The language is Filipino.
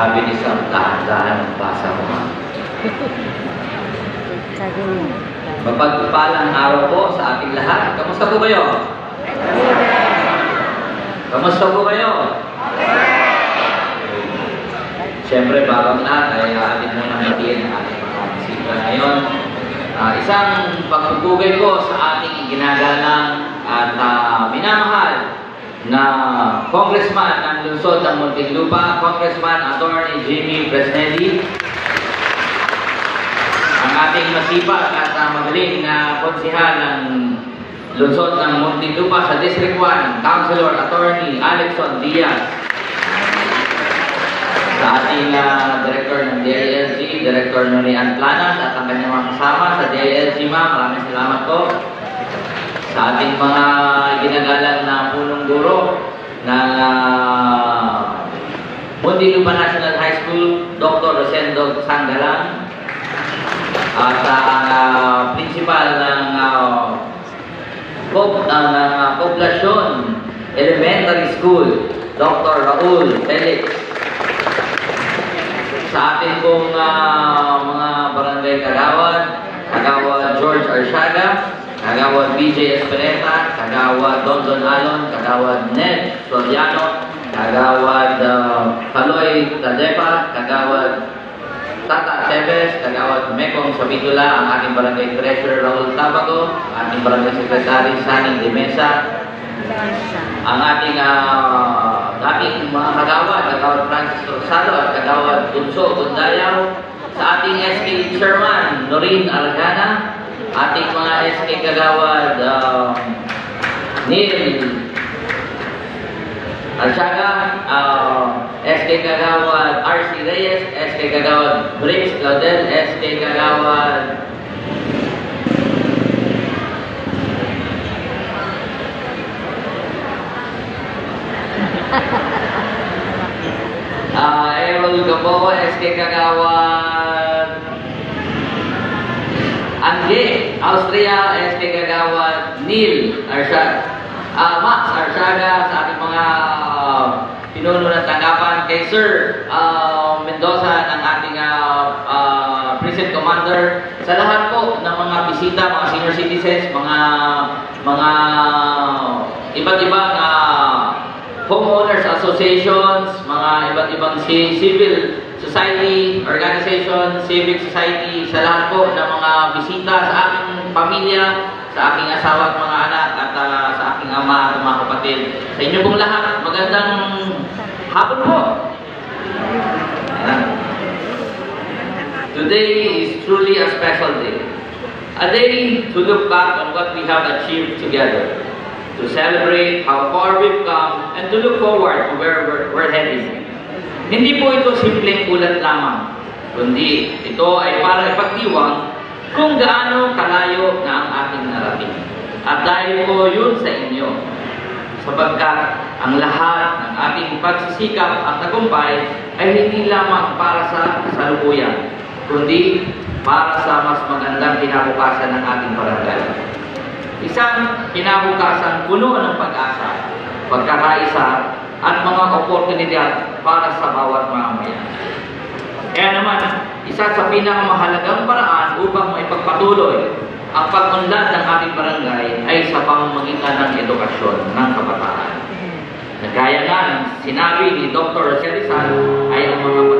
Sabi ni Sam, dahan-dahan ang basa mo. Mapagpalang araw po sa ating lahat. Kamusta po kayo? Kamusta po kayo? Siyempre, bagong lahat ay atin muna matiin ang ating mga bisita ngayon. Isang pagpupugay ko sa ating ginagalang at minamahal na Congressman ng lungsod ng Muntinlupa, Congressman Attorney Jimmy Fresnelli. Ang ating masipag at magaling na konsihal ng lungsod ng Muntinlupa sa District 1, Councilor Attorney Alexon Diaz. Sa ating Director ng DILG, Director Norian Planas at ang kanyang mga kasama sa DILG, ma'am, maraming salamat po. Sa ating mga ginagalang na punong guro ng Muntinlupa National High School, Dr. Rosendo Sanggalang, at ang principal ng Poblasyon Elementary School, Dr. Raul Felix. Sa ating pong mga barangay kagawad, kagawad George Arsiaga, kagawad BJ Espereta, kagawad Don Alon, kagawad Ned Soriano, kagawad Paloy Tadepa, kagawad Tata Chavez, kagawad Mekong Sabitula, ang ating barangay treasurer Raul Tabago, ating barangay secretary Saning de Mesa, ang ating dating mga kagawad, kagawad Francis Rosado at kagawad Bunso Bundayaw, sa ating SK chairman Norin Argana, ating mga SK kagawad Neil Arsiaga, SK kagawad RC Reyes, SK kagawad Briggs Claudel, SK kagawad Errol Gaboa, SK kagawad Angge Austria, SK kagawad Neil Arsiaga, Max Arsiaga, sa ating mga pinuno ng tanggapan, kay Sir Mendoza ng ating Precinct Commander, sa lahat po ng mga bisita, mga senior citizens, mga iba't ibang homeowners associations, mga iba't ibang civil society organization, civic society, sa lahat po ng mga bisita, sa aking pamilya, sa aking asawa at mga anak, at sa aking ama at mga kapatid. Sa inyo pong lahat, magandang hapon po. Today is truly a special day. A day to look back on what we have achieved together, to celebrate how far we've come, and to look forward to where we're heading. Hindi po ito simpleng ulat lamang, kundi ito ay para ipagdiwang kung gaano kalayo na ang ating narating. At dahil po yun sa inyo, sapagkat ang lahat ng ating pagsisikap at tagumpay ay hindi lamang para sa kasalukuyan, kundi para sa mas magandang kinabukasan ng ating barangay. Isang kinabukasan puno ng pag-asa, pagkakaisa, at mga oportunidad para sa bawat mamamayan. Kaya naman, isa sa pinakamahalagang paraan upang maipagpatuloy ang pag-unlad ng ating barangay ay sa pamamagitan ng edukasyon ng kabataan. Gaya nga ng sinabi ni Dr. Rizal, ay ang mga